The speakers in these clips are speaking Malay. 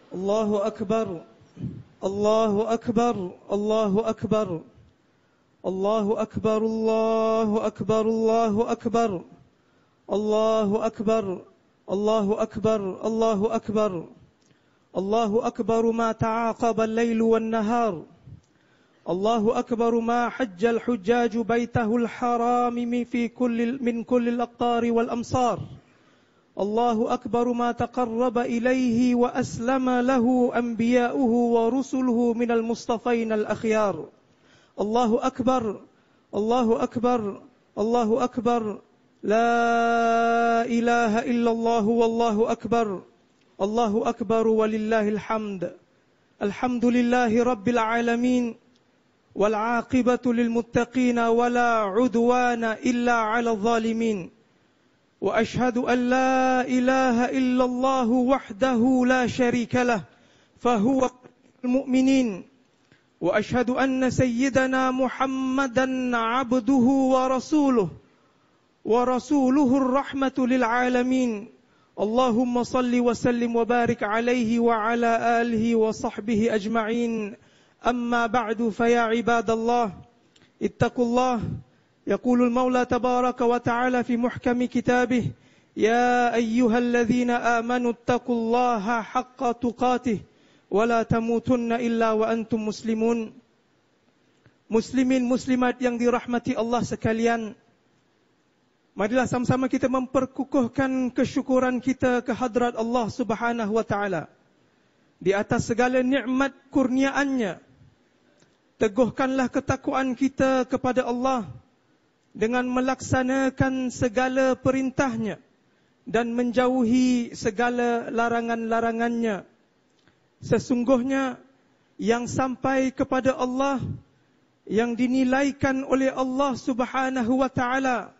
الله أكبر الله أكبر الله أكبر الله أكبر الله أكبر الله أكبر الله أكبر الله أكبر الله أكبر الله أكبر ما تعاقب الليل والنهار الله أكبر ما حج الحجاج بيته الحرام من كل الأقطار والأمصار الله أكبر ما تقرب إليه وأسلم له أنبياؤه ورسله من المصطفين الأخيار الله أكبر الله أكبر الله أكبر لا إله إلا الله والله أكبر الله أكبر ولله الحمد الحمد لله رب العالمين والعاقبة للمتقين ولا عدوان إلا على الظالمين وأشهد أن لا إله إلا الله وحده لا شريك له فهو المؤمنين وأشهد أن سيدنا محمدا عبده ورسوله الرحمة للعالمين اللهم صل وسلم وبارك عليه وعلى آله وصحبه أجمعين أما بعد فيا عباد الله اتقوا الله يقول المولى تبارك وتعالى في محكم كتابه يا أيها الذين آمنوا اتقوا الله حق تقاته ولا تموتن إلا وأنتم مسلمون. Muslimin muslimat yang dirahmati Allah sekalian, marilah sama-sama kita memperkukuhkan kesyukuran kita ke hadrat Allah Subhanahu wa taala di atas segala nikmat kurniaannya. Teguhkanlah ketakwaan kita kepada Allah dengan melaksanakan segala perintahnya dan menjauhi segala larangan-larangannya. Sesungguhnya yang sampai kepada Allah, yang dinilaikan oleh Allah Subhanahu wa taala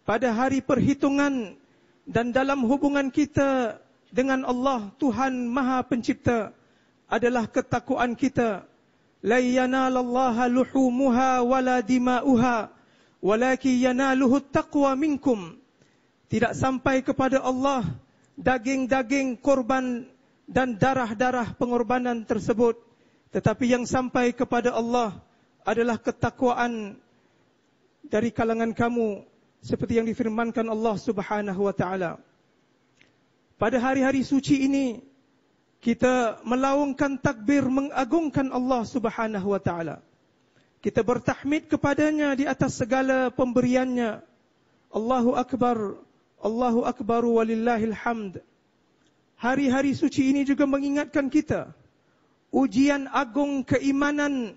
pada hari perhitungan dan dalam hubungan kita dengan Allah Tuhan Maha Pencipta adalah ketakwaan kita. La yanalallaha luhumuha wala dima'uha walakin yanaluhu taqwa minkum. Tidak sampai kepada Allah daging-daging korban dan darah-darah pengorbanan tersebut, tetapi yang sampai kepada Allah adalah ketakwaan dari kalangan kamu, seperti yang difirmankan Allah Subhanahu wa taala. Pada hari-hari suci ini kita melaungkan takbir mengagungkan Allah Subhanahu wa taala. Kita bertahmid kepadanya di atas segala pemberiannya. Allahu Akbar walillahil hamd. Hari-hari suci ini juga mengingatkan kita ujian agung keimanan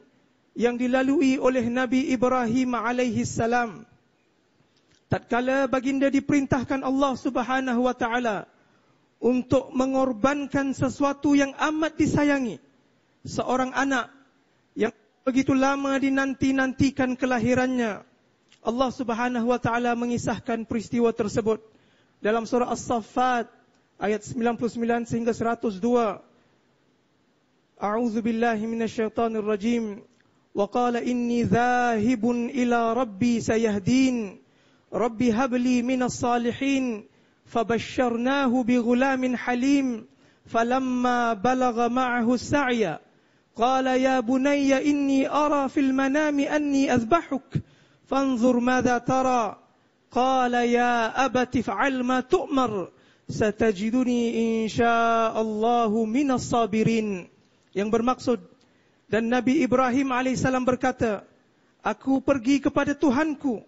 yang dilalui oleh Nabi Ibrahim alaihi salam. Tatkala baginda diperintahkan Allah Subhanahu wa taala untuk mengorbankan sesuatu yang amat disayangi, seorang anak yang begitu lama dinanti-nantikan kelahirannya. Allah Subhanahu wa taala mengisahkan peristiwa tersebut dalam surah As-Saffat ayat 99 sehingga 102. A'udzu billahi minasyaitonir rajim. Wa qala inni dhahibun ila rabbi sayahdin. Rabbi habli minas salihin. Fabashsharnahu bighulamin halim. Falamma balagha ma'ahu as-sa'ya قال يا بني إني أرى في المنام أني أذبحك فانظر ماذا ترى قال يا أبت افعل ما تؤمر ستجدني إن شاء الله من الصابرين. Yang bermaksud, dan Nabi Ibrahim alaihissalam berkata, aku pergi kepada Tuhanku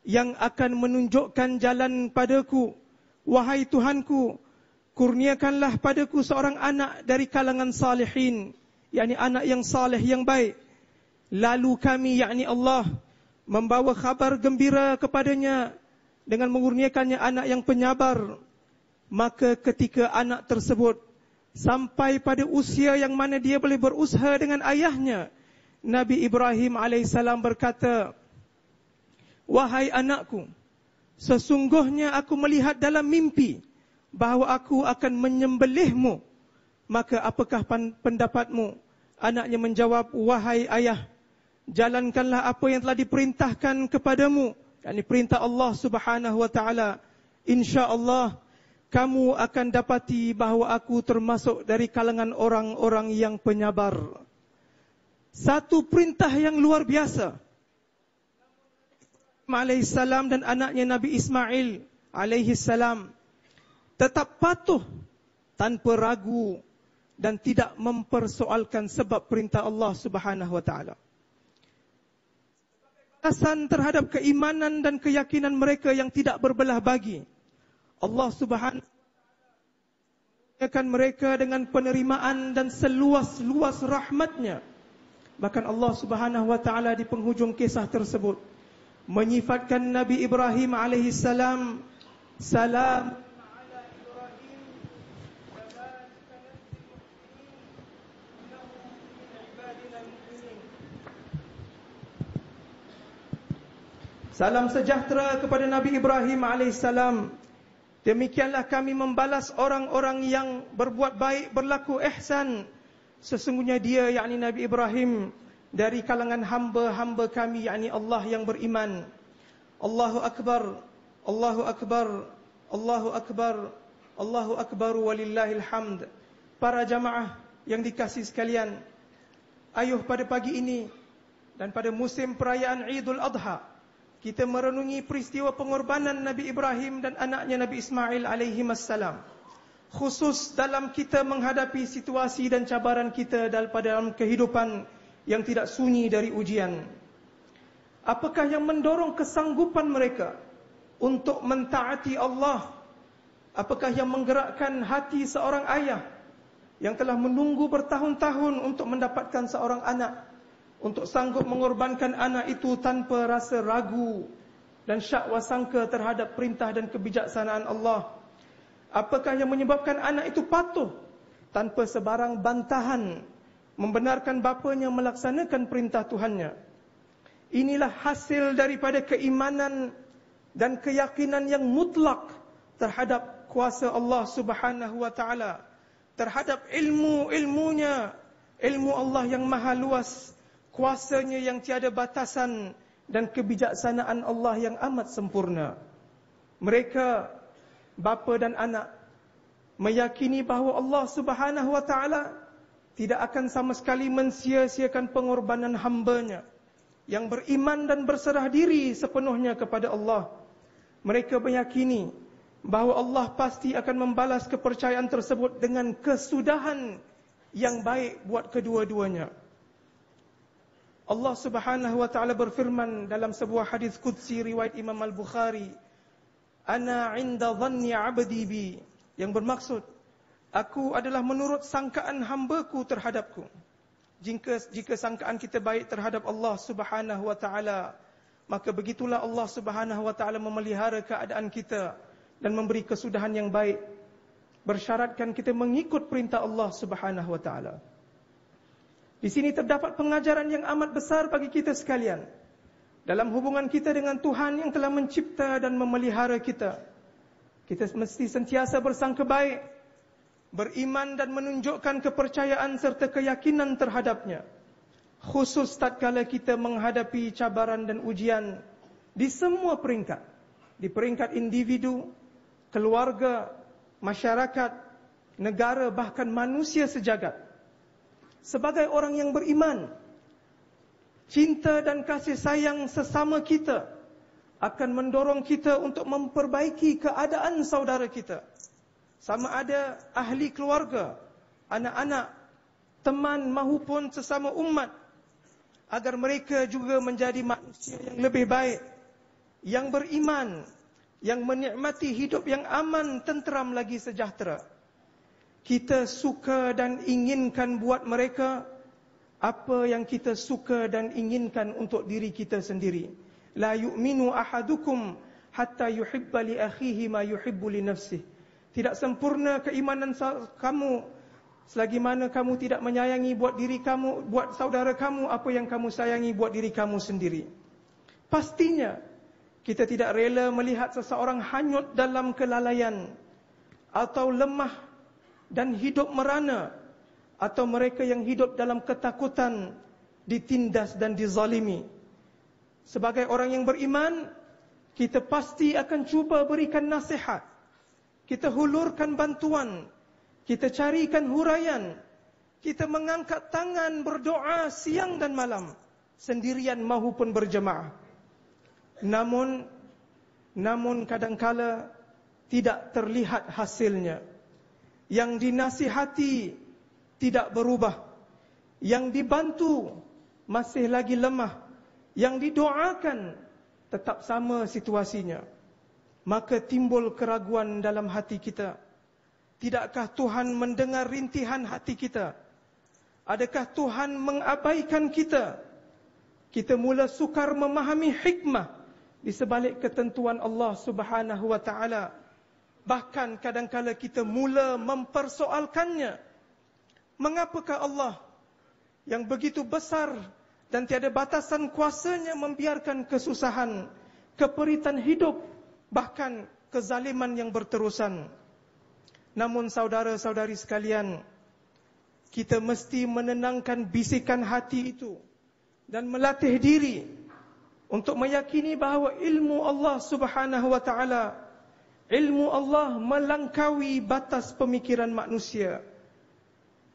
yang akan menunjukkan jalan padaku. Wahai Tuhanku, kurniakanlah padaku seorang anak dari kalangan salihin, yakni anak yang saleh yang baik. Lalu kami, yakni Allah, membawa kabar gembira kepadanya dengan mengurniakannya anak yang penyabar. Maka ketika anak tersebut sampai pada usia yang mana dia boleh berusaha dengan ayahnya, Nabi Ibrahim alaihissalam berkata, wahai anakku, sesungguhnya aku melihat dalam mimpi bahawa aku akan menyembelihmu. Maka apakah pendapatmu? Anaknya menjawab, wahai ayah, jalankanlah apa yang telah diperintahkan kepadamu, yakni perintah Allah Subhanahu wa taala. InsyaAllah kamu akan dapati bahawa aku termasuk dari kalangan orang-orang yang penyabar. Satu perintah yang luar biasa. Alaihissalam dan anaknya Nabi Ismail alaihissalam tetap patuh tanpa ragu dan tidak mempersoalkan sebab perintah Allah Subhanahu wa taala. Balasan terhadap keimanan dan keyakinan mereka yang tidak berbelah bagi, Allah Subhanahu wa taala akan mereka dengan penerimaan dan seluas-luas rahmatnya. Bahkan Allah Subhanahu wa taala di penghujung kisah tersebut menyifatkan Nabi Ibrahim alaihissalam, salam ala Ibrahim wa dzalika innahu min ibadina al-mu'minin. Salam sejahtera kepada Nabi Ibrahim alaihissalam. Demikianlah kami membalas orang-orang yang berbuat baik, berlaku ihsan. Sesungguhnya dia, yakni Nabi Ibrahim, dari kalangan hamba-hamba kami, yakni Allah yang beriman. Allahu Akbar, Allahu Akbar, Allahu Akbar, Allahu Akbar walillahil hamd. Para jamaah yang dikasihi sekalian, ayuh pada pagi ini dan pada musim perayaan Idul Adha, kita merenungi peristiwa pengorbanan Nabi Ibrahim dan anaknya Nabi Ismail alaihimassalam. Khusus dalam kita menghadapi situasi dan cabaran kita dalam kehidupan yang tidak sunyi dari ujian. Apakah yang mendorong kesanggupan mereka untuk mentaati Allah? Apakah yang menggerakkan hati seorang ayah yang telah menunggu bertahun-tahun untuk mendapatkan seorang anak, untuk sanggup mengorbankan anak itu tanpa rasa ragu dan syak wasangka terhadap perintah dan kebijaksanaan Allah? Apakah yang menyebabkan anak itu patuh tanpa sebarang bantahan, membenarkan bapanya melaksanakan perintah Tuhannya? Inilah hasil daripada keimanan dan keyakinan yang mutlak terhadap kuasa Allah Subhanahu wa taala, terhadap ilmu-ilmunya, ilmu Allah yang maha luas, kuasanya yang tiada batasan, dan kebijaksanaan Allah yang amat sempurna. Mereka, bapa dan anak, meyakini bahawa Allah Subhanahu wa taala tidak akan sama sekali mensia-siakan pengorbanan hamba-Nya yang beriman dan berserah diri sepenuhnya kepada Allah. Mereka meyakini bahawa Allah pasti akan membalas kepercayaan tersebut dengan kesudahan yang baik buat kedua-duanya. Allah Subhanahu wa taala berfirman dalam sebuah hadis qudsi riwayat Imam Al-Bukhari, "Ana 'inda dhanni 'abdi bi", yang bermaksud, aku adalah menurut sangkaan hamba-Ku terhadapku. Jika sangkaan kita baik terhadap Allah Subhanahu wa taala, maka begitulah Allah Subhanahu wa taala memelihara keadaan kita dan memberi kesudahan yang baik, bersyaratkan kita mengikut perintah Allah Subhanahu wa taala. Di sini terdapat pengajaran yang amat besar bagi kita sekalian dalam hubungan kita dengan Tuhan yang telah mencipta dan memelihara kita. Kita mesti sentiasa bersangka baik, beriman dan menunjukkan kepercayaan serta keyakinan terhadapnya, khusus tatkala kita menghadapi cabaran dan ujian di semua peringkat, di peringkat individu, keluarga, masyarakat, negara, bahkan manusia sejagat. Sebagai orang yang beriman, cinta dan kasih sayang sesama kita akan mendorong kita untuk memperbaiki keadaan saudara kita, sama ada ahli keluarga, anak-anak, teman maupun sesama umat, agar mereka juga menjadi manusia yang lebih baik, yang beriman, yang menikmati hidup yang aman, tenteram lagi sejahtera. Kita suka dan inginkan buat mereka apa yang kita suka dan inginkan untuk diri kita sendiri. La yu'minu ahadukum hatta yuhibba li akhihi ma yuhibbu li nafsihi. Tidak sempurna keimanan kamu selagi mana kamu tidak menyayangi buat diri kamu, buat saudara kamu apa yang kamu sayangi buat diri kamu sendiri. Pastinya kita tidak rela melihat seseorang hanyut dalam kelalaian atau lemah dan hidup merana, atau mereka yang hidup dalam ketakutan ditindas dan dizalimi. Sebagai orang yang beriman, kita pasti akan cuba berikan nasihat. kita hulurkan bantuan, kita carikan huraian, kita mengangkat tangan berdoa siang dan malam, sendirian maupun berjemaah. Namun kadangkala tidak terlihat hasilnya. Yang dinasihati tidak berubah, yang dibantu masih lagi lemah, yang didoakan tetap sama situasinya. Maka timbul keraguan dalam hati kita. Tidakkah Tuhan mendengar rintihan hati kita? Adakah Tuhan mengabaikan kita? Kita mula sukar memahami hikmah di sebalik ketentuan Allah Subhanahu wa taala. Bahkan kadangkala kita mula mempersoalkannya. Mengapakah Allah yang begitu besar dan tiada batasan kuasanya membiarkan kesusahan, keperitan hidup, bahkan kezaliman yang berterusan? Namun saudara-saudari sekalian, kita mesti menenangkan bisikan hati itu dan melatih diri untuk meyakini bahawa ilmu Allah Subhanahu wa taala, ilmu Allah melangkaui batas pemikiran manusia.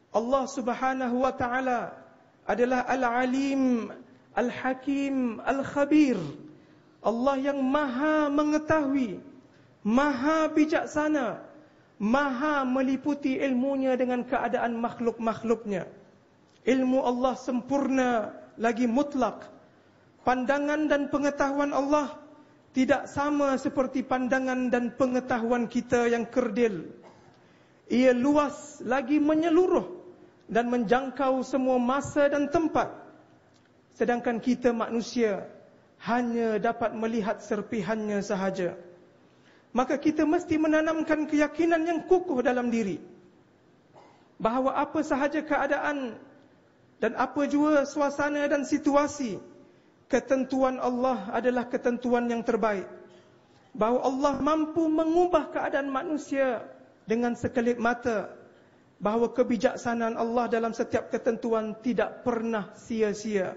Allah Subhanahu wa taala adalah Al-Alim, Al-Hakim, Al-Khabir. Allah yang maha mengetahui, maha bijaksana, maha meliputi ilmunya dengan keadaan makhluk-makhluknya. Ilmu Allah sempurna lagi mutlak. Pandangan dan pengetahuan Allah tidak sama seperti pandangan dan pengetahuan kita yang kerdil. Ia luas lagi menyeluruh dan menjangkau semua masa dan tempat. Sedangkan kita manusia hanya dapat melihat serpihannya sahaja. Maka kita mesti menanamkan keyakinan yang kukuh dalam diri bahawa apa sahaja keadaan dan apa jua suasana dan situasi, ketentuan Allah adalah ketentuan yang terbaik. Bahawa Allah mampu mengubah keadaan manusia dengan sekelip mata. Bahawa kebijaksanaan Allah dalam setiap ketentuan tidak pernah sia-sia.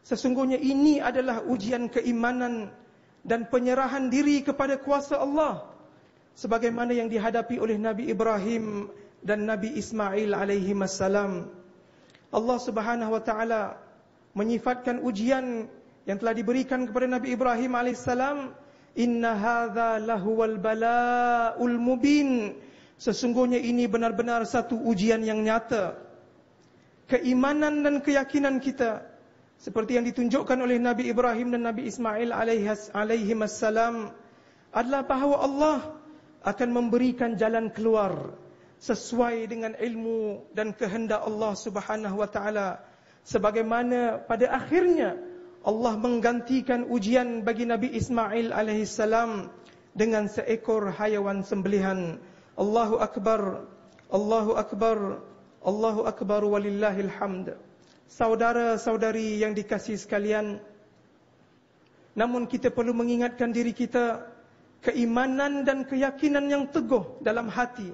Sesungguhnya ini adalah ujian keimanan dan penyerahan diri kepada kuasa Allah, sebagaimana yang dihadapi oleh Nabi Ibrahim dan Nabi Ismail alaihi wassalam. Allah Subhanahu wa taala menyifatkan ujian yang telah diberikan kepada Nabi Ibrahim alaihissalam, inna hadza lahuwal bala'ul mubin. Sesungguhnya ini benar-benar satu ujian yang nyata. Keimanan dan keyakinan kita seperti yang ditunjukkan oleh Nabi Ibrahim dan Nabi Ismail alaihi wassalam adalah bahawa Allah akan memberikan jalan keluar sesuai dengan ilmu dan kehendak Allah Subhanahu wa taala. Sebagaimana pada akhirnya Allah menggantikan ujian bagi Nabi Ismail alaihissalam dengan seekor haiwan sembelihan. Allahu Akbar, Allahu Akbar, Allahu Akbar walillahil hamd. Saudara-saudari yang dikasihi sekalian, namun kita perlu mengingatkan diri kita, keimanan dan keyakinan yang teguh dalam hati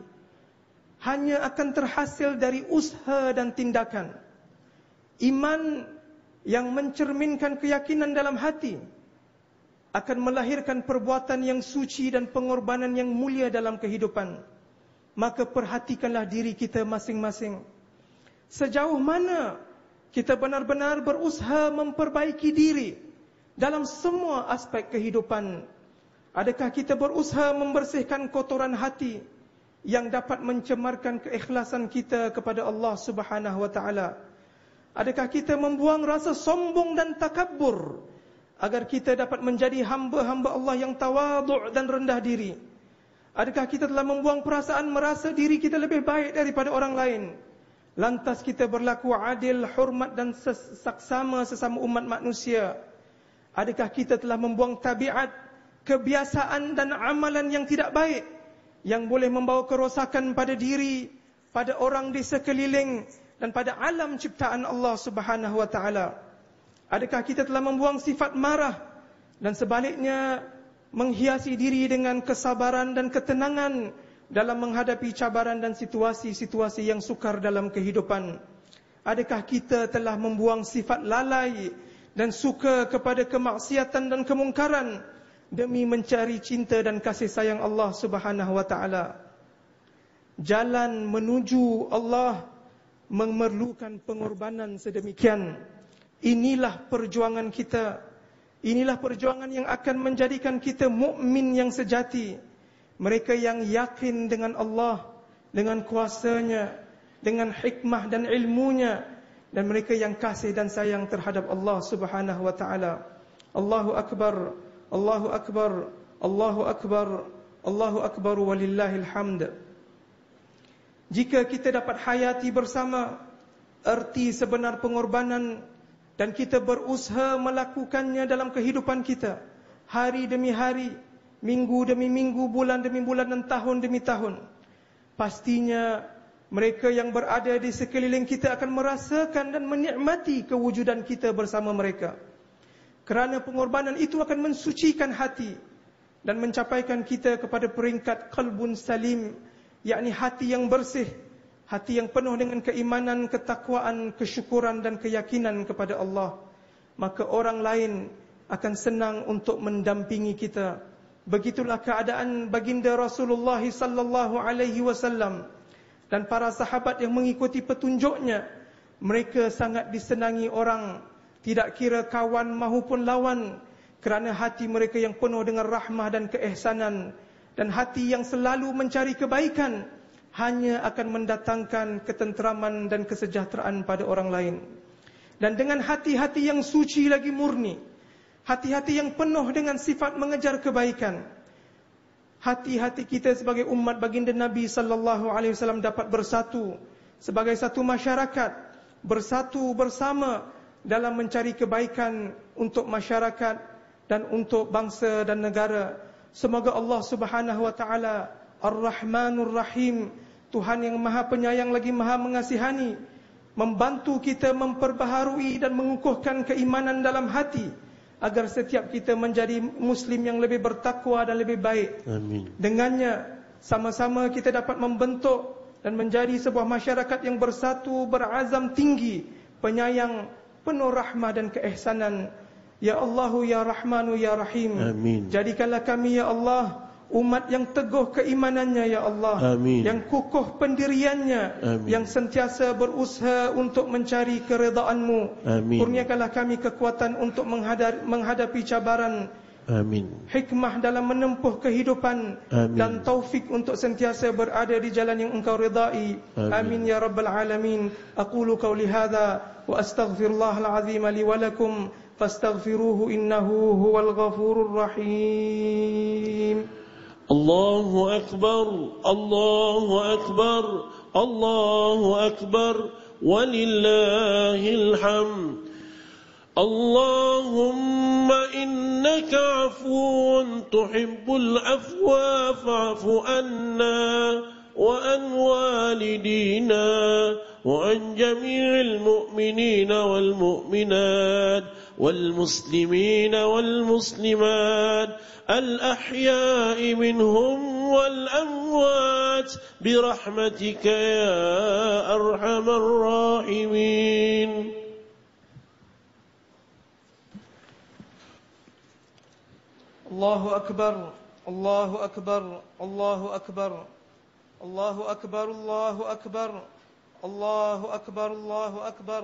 hanya akan terhasil dari usaha dan tindakan. Iman yang mencerminkan keyakinan dalam hati akan melahirkan perbuatan yang suci dan pengorbanan yang mulia dalam kehidupan. Maka perhatikanlah diri kita masing-masing. Sejauh mana kita benar-benar berusaha memperbaiki diri dalam semua aspek kehidupan. Adakah kita berusaha membersihkan kotoran hati yang dapat mencemarkan keikhlasan kita kepada Allah Subhanahu wa taala? Adakah kita membuang rasa sombong dan takabbur agar kita dapat menjadi hamba-hamba Allah yang tawadhu' dan rendah diri? Adakah kita telah membuang perasaan merasa diri kita lebih baik daripada orang lain? Lantas kita berlaku adil, hormat dan saksama sesama umat manusia. Adakah kita telah membuang tabiat, kebiasaan dan amalan yang tidak baik, yang boleh membawa kerosakan pada diri, pada orang di sekeliling dan pada alam ciptaan Allah Subhanahu wa taala? Adakah kita telah membuang sifat marah dan sebaliknya menghiasi diri dengan kesabaran dan ketenangan dalam menghadapi cabaran dan situasi-situasi yang sukar dalam kehidupan? Adakah kita telah membuang sifat lalai dan suka kepada kemaksiatan dan kemungkaran demi mencari cinta dan kasih sayang Allah Subhanahu wa taala. Jalan menuju Allah memerlukan pengorbanan sedemikian. Inilah perjuangan kita. Inilah perjuangan yang akan menjadikan kita mukmin yang sejati. Mereka yang yakin dengan Allah, dengan kuasanya, dengan hikmah dan ilmunya, dan mereka yang kasih dan sayang terhadap Allah Subhanahu wa taala. Allahu akbar, Allahu akbar, Allahu akbar, Allahu akbar walillahil hamd. Jika kita dapat hayati bersama erti sebenar pengorbanan dan kita berusaha melakukannya dalam kehidupan kita, hari demi hari, minggu demi minggu, bulan demi bulan dan tahun demi tahun, pastinya mereka yang berada di sekeliling kita akan merasakan dan menikmati kewujudan kita bersama mereka. Kerana pengorbanan itu akan mensucikan hati dan mencapaikan kita kepada peringkat qalbun salim, yakni hati yang bersih, hati yang penuh dengan keimanan, ketakwaan, kesyukuran dan keyakinan kepada Allah. Maka orang lain akan senang untuk mendampingi kita. Begitulah keadaan baginda Rasulullah sallallahu alaihi wasallam dan para sahabat yang mengikuti petunjuknya. Mereka sangat disenangi orang, tidak kira kawan maupun lawan, kerana hati mereka yang penuh dengan rahmah dan keihsanan, dan hati yang selalu mencari kebaikan hanya akan mendatangkan ketenteraman dan kesejahteraan pada orang lain. Dan dengan hati-hati yang suci lagi murni, hati-hati yang penuh dengan sifat mengejar kebaikan, hati-hati kita sebagai umat baginda Nabi sallallahu alaihi wasallam dapat bersatu sebagai satu masyarakat, bersatu bersama dalam mencari kebaikan untuk masyarakat dan untuk bangsa dan negara. Semoga Allah Subhanahu wa taala Ar-Rahmanur Rahim, Tuhan yang Maha Penyayang lagi Maha Mengasihani, membantu kita memperbaharui dan mengukuhkan keimanan dalam hati, agar setiap kita menjadi muslim yang lebih bertakwa dan lebih baik. Amin. Dengannya sama-sama kita dapat membentuk dan menjadi sebuah masyarakat yang bersatu, berazam tinggi, penyayang, penuh rahmah dan keihsanan. Ya Allahu ya Rahmanu ya Rahim. Amin. Jadikanlah kami ya Allah umat yang teguh keimanannya ya Allah. Amin. Yang kukuh pendiriannya. Amin. Yang sentiasa berusaha untuk mencari keredaan-Mu. Amin. Kurniakanlah kami kekuatan untuk menghadapi cabaran. Amin. Hikmah dalam menempuh kehidupan. Amin. Dan taufik untuk sentiasa berada di jalan yang Engkau ridai. Amin. Amin ya Rabbal Alamin. Aqulu qawli hadha wa astaghfirullahal azim li wa lakum fastaghfiruhu innahu huwal ghafurur rahim. Allahu akbar, Allahu akbar, Allahu akbar, walillahil hamd. Allahumma innaka afuwun tuhibbul afwa fa'fu anna wa an walidina wa an jami'il mu'minina wal mu'minat wal muslimina wal muslimat الأحياء منهم والأموات برحمتك يا أرحم الراحمين. الله أكبر الله أكبر الله أكبر الله أكبر الله أكبر الله أكبر الله أكبر.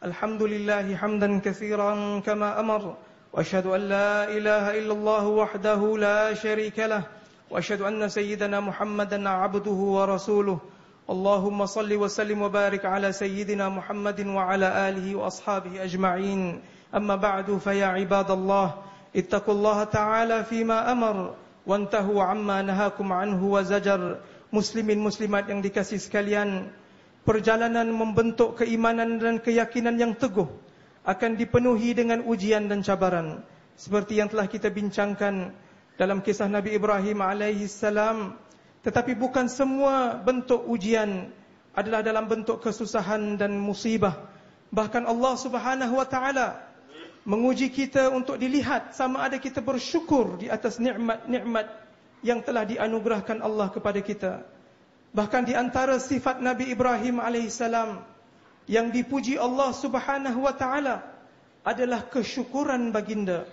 الحمد لله حمدا كثيرا كما أمر. وأشهد أن لا إله إلا الله وحده لا شريك له وأشهد أن سيدنا محمدا عبده ورسوله. اللهم صل وسلم وبارك على سيدنا محمد وعلى آله وأصحابه أجمعين. أما بعد فيا عباد الله اتقوا الله تعالى فيما أمر وانتهوا عما نهاكم عنه وزجر. Muslimin muslimat yang dikasihi sekalian, perjalanan membentuk keimanan dan keyakinan yang teguh akan dipenuhi dengan ujian dan cabaran, seperti yang telah kita bincangkan dalam kisah Nabi Ibrahim alaihissalam. Tetapi bukan semua bentuk ujian adalah dalam bentuk kesusahan dan musibah. Bahkan Allah Subhanahu wa taala menguji kita untuk dilihat sama ada kita bersyukur di atas nikmat-nikmat yang telah dianugerahkan Allah kepada kita. Bahkan di antara sifat Nabi Ibrahim alaihissalam yang dipuji Allah Subhanahu wa taala adalah kesyukuran baginda.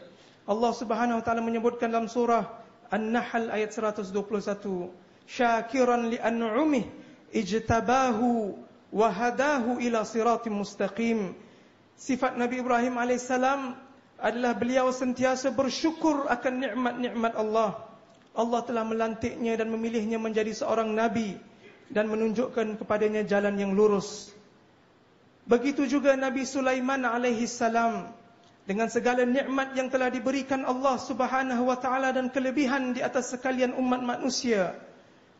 Allah Subhanahu wa taala menyebutkan dalam surah An-Nahl ayat 121, syakiran li an'umih ijtabahu wa hadahu ila siratim mustaqim. Sifat Nabi Ibrahim alaihissalam adalah beliau sentiasa bersyukur akan nikmat-nikmat Allah. Allah telah melantiknya dan memilihnya menjadi seorang nabi dan menunjukkan kepadanya jalan yang lurus. Begitu juga Nabi Sulaiman alaihissalam, dengan segala nikmat yang telah diberikan Allah Subhanahu wa taala dan kelebihan di atas sekalian umat manusia.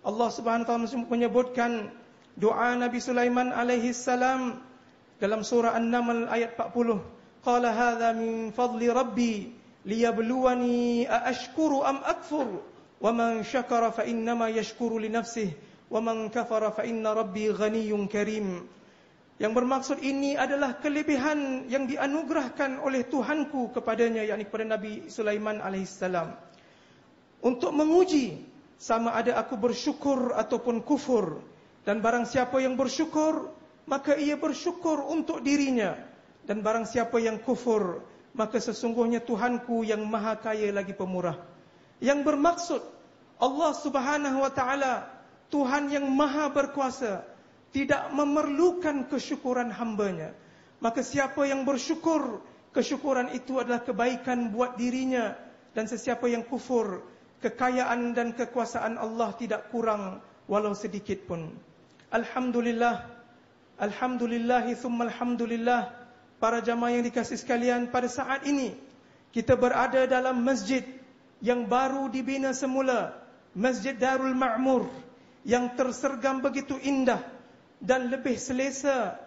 Allah Subhanahu wa taala menyebutkan doa Nabi Sulaiman alaihi salam dalam surah An-Naml ayat 40. Qala hadza min fadli rabbi liyabluwani aashkuru am akfur wa man syakara fa innama yashkuru li nafsihi wa man kafara fa inna rabbi ghaniyyun karim. Yang bermaksud ini adalah kelebihan yang dianugerahkan oleh Tuhanku kepadanya, yakni kepada Nabi Sulaiman alaihissalam, untuk menguji sama ada aku bersyukur ataupun kufur. Dan barang siapa yang bersyukur, maka ia bersyukur untuk dirinya. Dan barang siapa yang kufur, maka sesungguhnya Tuhanku yang maha kaya lagi pemurah. Yang bermaksud Allah Subhanahu wa taala, Tuhan yang maha berkuasa, tidak memerlukan kesyukuran hambanya. Maka siapa yang bersyukur, kesyukuran itu adalah kebaikan buat dirinya. Dan sesiapa yang kufur, kekayaan dan kekuasaan Allah tidak kurang walau sedikit pun. Alhamdulillah, alhamdulillahi thumma alhamdulillah. Para jamaah yang dikasihi sekalian, pada saat ini kita berada dalam masjid yang baru dibina semula, Masjid Darul Ma'mur, yang tersergam begitu indah dan lebih selesa.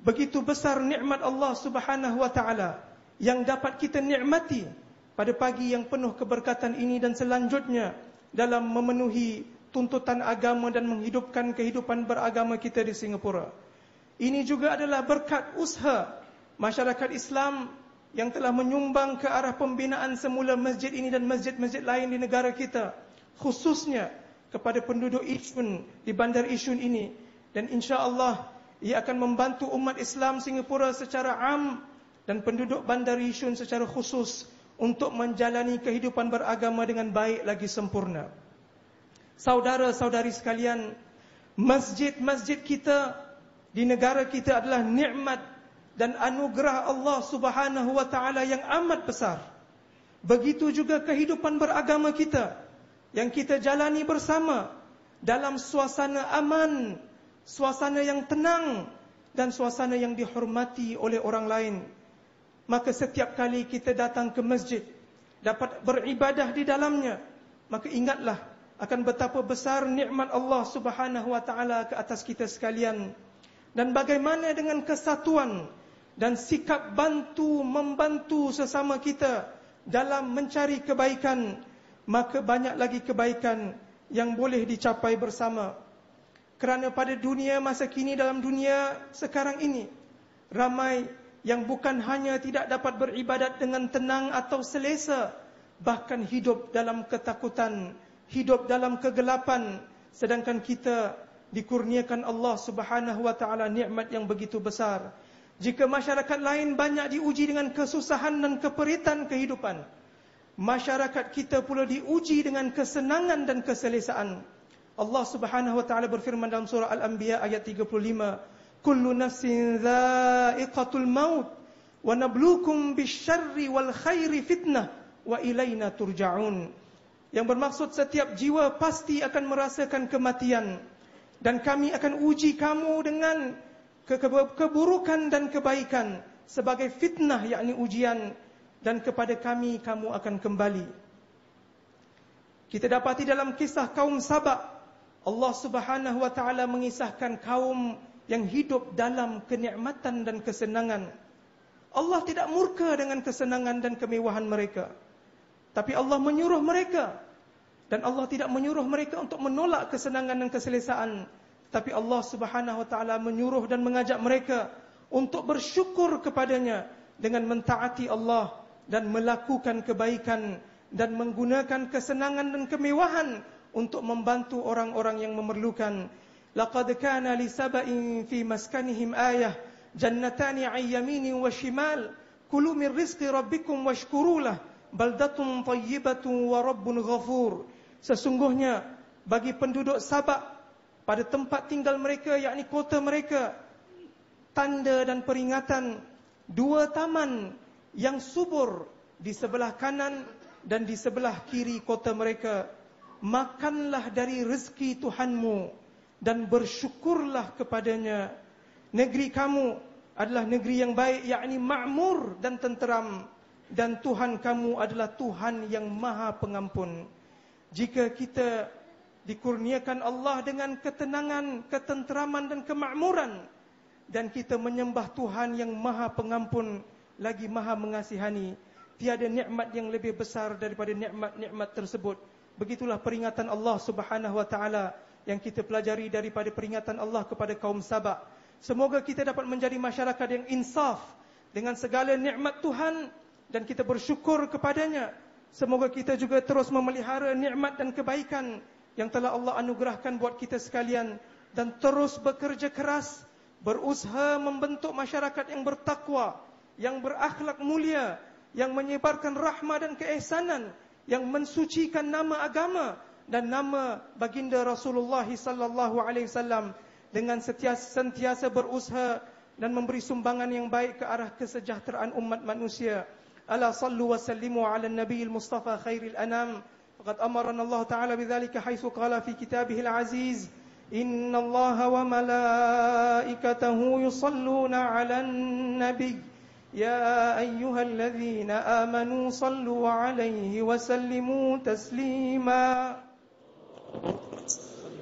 Begitu besar nikmat Allah Subhanahu wa taala yang dapat kita nikmati pada pagi yang penuh keberkatan ini dan selanjutnya dalam memenuhi tuntutan agama dan menghidupkan kehidupan beragama kita di Singapura. Ini juga adalah berkat usaha masyarakat Islam yang telah menyumbang ke arah pembinaan semula masjid ini dan masjid-masjid lain di negara kita, khususnya kepada penduduk Yishun di Bandar Yishun ini. Dan insya-Allah ia akan membantu umat Islam Singapura secara am dan penduduk Bandar Yishun secara khusus untuk menjalani kehidupan beragama dengan baik lagi sempurna. Saudara-saudari sekalian, masjid-masjid kita di negara kita adalah nikmat dan anugerah Allah Subhanahu wa taala yang amat besar. Begitu juga kehidupan beragama kita yang kita jalani bersama dalam suasana aman, suasana yang tenang dan suasana yang dihormati oleh orang lain. Maka setiap kali kita datang ke masjid, dapat beribadah di dalamnya, maka ingatlah akan betapa besar nikmat Allah Subhanahu wa taala ke atas kita sekalian. Dan bagaimana dengan kesatuan dan sikap membantu sesama kita dalam mencari kebaikan, maka banyak lagi kebaikan yang boleh dicapai bersama. Kerana pada dunia masa kini, dalam dunia sekarang ini, ramai yang bukan hanya tidak dapat beribadat dengan tenang atau selesa, bahkan hidup dalam ketakutan, hidup dalam kegelapan. Sedangkan kita dikurniakan Allah Subhanahu wa taala nikmat yang begitu besar. Jika masyarakat lain banyak diuji dengan kesusahan dan keperitan kehidupan, masyarakat kita pula diuji dengan kesenangan dan keselesaan. Allah Subhanahu wa taala berfirman dalam surah Al-Anbiya ayat 35, kullu nafsin dha'iqatul maut wa nabluukum bisyarri wal khairi fitnah wa ilaina turja'un. Yang bermaksud setiap jiwa pasti akan merasakan kematian dan kami akan uji kamu dengan keburukan dan kebaikan sebagai fitnah, yakni ujian, dan kepada kami kamu akan kembali. Kita dapati dalam kisah kaum Sabak, Allah Subhanahu wa taala mengisahkan kaum yang hidup dalam kenikmatan dan kesenangan. Allah tidak murka dengan kesenangan dan kemewahan mereka, tapi Allah menyuruh mereka. Dan Allah tidak menyuruh mereka untuk menolak kesenangan dan keselesaan, tapi Allah Subhanahu wa taala menyuruh dan mengajak mereka untuk bersyukur kepadanya dengan mentaati Allah dan melakukan kebaikan dan menggunakan kesenangan dan kemewahan untuk membantu orang-orang yang memerlukan. Laqad kana li saba'in fi maskanihim ayah jannatani 'an yaminin wa shimal kulu min rizqi rabbikum washkuru lahu baldatun tayyibatun wa rabbun ghafur. Sesungguhnya bagi penduduk Sabak pada tempat tinggal mereka, yakni kota mereka, tanda dan peringatan, dua taman yang subur di sebelah kanan dan di sebelah kiri kota mereka. Makanlah dari rezeki Tuhanmu dan bersyukurlah kepadanya. Negeri kamu adalah negeri yang baik, yakni makmur dan tenteram, dan Tuhan kamu adalah Tuhan yang Maha Pengampun. Jika kita dikurniakan Allah dengan ketenangan, ketenteraman dan kemakmuran, dan kita menyembah Tuhan yang Maha Pengampun lagi Maha Mengasihani, tiada nikmat yang lebih besar daripada nikmat-nikmat tersebut. Begitulah peringatan Allah Subhanahu wa taala yang kita pelajari daripada peringatan Allah kepada kaum Sabak. Semoga kita dapat menjadi masyarakat yang insaf dengan segala nikmat Tuhan dan kita bersyukur kepadanya. Semoga kita juga terus memelihara nikmat dan kebaikan yang telah Allah anugerahkan buat kita sekalian, dan terus bekerja keras, berusaha membentuk masyarakat yang bertakwa, yang berakhlak mulia, yang menyebarkan rahmah dan keihsanan, yang mensucikan nama agama dan nama baginda Rasulullah sallallahu alaihi wasallam, dengan sentiasa berusaha dan memberi sumbangan yang baik ke arah kesejahteraan umat manusia. Ala sallu wa sallimu ala nabiyil mustafa khairil anam. Faqad amarana Allah Ta'ala bidzalika haitsu qala fi kitabihil aziz, inna Allaha wa malaikatahu yusalluna 'alan nabiy ya ayyuhalladzina amanu sallu 'alaihi wa sallimu taslima.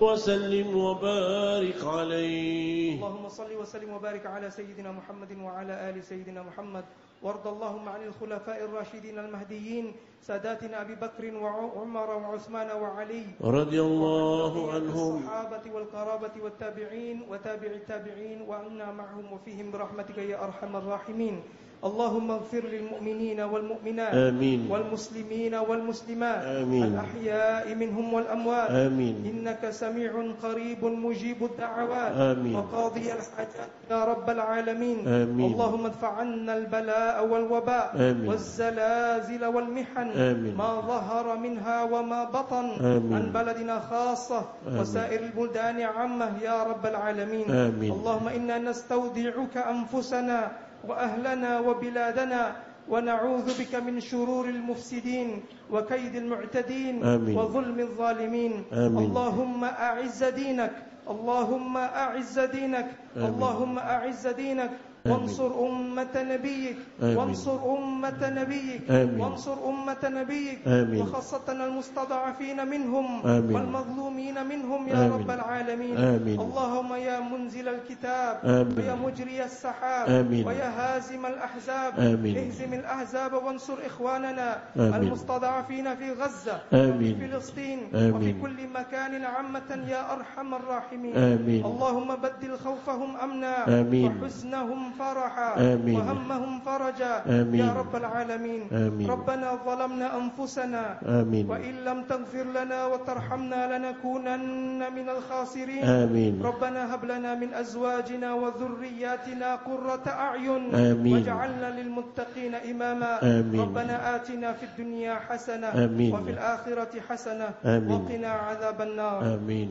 وسلم وبارك عليه. اللهم صل وسلم وبارك على سيدنا محمد وعلى آل سيدنا محمد. وارض اللهم عن الخلفاء الراشدين المهديين ساداتنا أبي بكر وعمر وعثمان وعلي رضي الله عنهم، الصحابة والقرابة والتابعين وتابع التابعين، وعنا معهم وفيهم برحمتك يا أرحم الراحمين. اللهم اغفر للمؤمنين والمؤمنات آمين، والمسلمين والمسلمات آمين، الأحياء منهم والأموات، آمين، إنك سميع قريب مجيب الدعوات، آمين، وقاضي الحاجات يا رب العالمين. آمين. اللهم ادفع عنا البلاء والوباء، آمين، والزلازل والمحن، آمين، ما ظهر منها وما بطن، آمين، عن بلدنا خاصة، آمين، وسائر البلدان عامة يا رب العالمين. آمين. اللهم إنا نستودعك أنفسنا وأهلنا وبلادنا، ونعوذ بك من شرور المفسدين وكيد المعتدين، آمين، وظلم الظالمين. آمين. اللهم أعز دينك، اللهم أعز دينك، آمين. اللهم أعز دينك، وانصر أمة نبيك، آمين. وانصر أمة نبيك، آمين. وانصر أمة نبيك، آمين. وخاصة المستضعفين منهم، آمين. والمظلومين منهم يا آمين. رب العالمين. آمين. اللهم يا منزل الكتاب، آمين. ويا مجري السحاب، آمين. ويا هازم الأحزاب، آمين. اهزم الأحزاب وانصر إخواننا آمين. المستضعفين في غزة، آمين. وفي فلسطين، آمين. وفي كل مكان عامة يا أرحم الراحمين. آمين. اللهم بدل خوفهم أمنا، آمين. وحزنهم فرحا، آمين. وهمهم فرجا آمين. يا رب العالمين. آمين. ربنا ظلمنا أنفسنا، آمين، وإن لم تغفر لنا وترحمنا لنكونن من الخاسرين. آمين، ربنا هب لنا من أزواجنا وذرياتنا قرة أعين، آمين، واجعلنا للمتقين إماما. آمين. ربنا آتنا في الدنيا حسنة، آمين. وفي الآخرة حسنة، آمين. وقنا عذاب النار. آمين.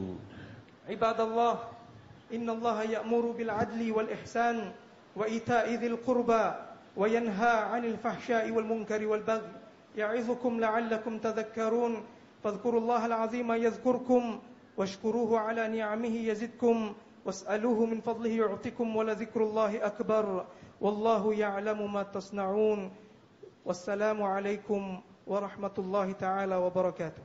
عباد الله، إن الله يأمر بالعدل والإحسان وإيتاء ذي القربى، وينهى عن الفحشاء والمنكر والبغي، يعظكم لعلكم تذكرون. فاذكروا الله العظيم يذكركم، واشكروه على نعمه يزدكم، واسألوه من فضله يعطكم، ولذكر الله أكبر، والله يعلم ما تصنعون. والسلام عليكم ورحمة الله تعالى وبركاته.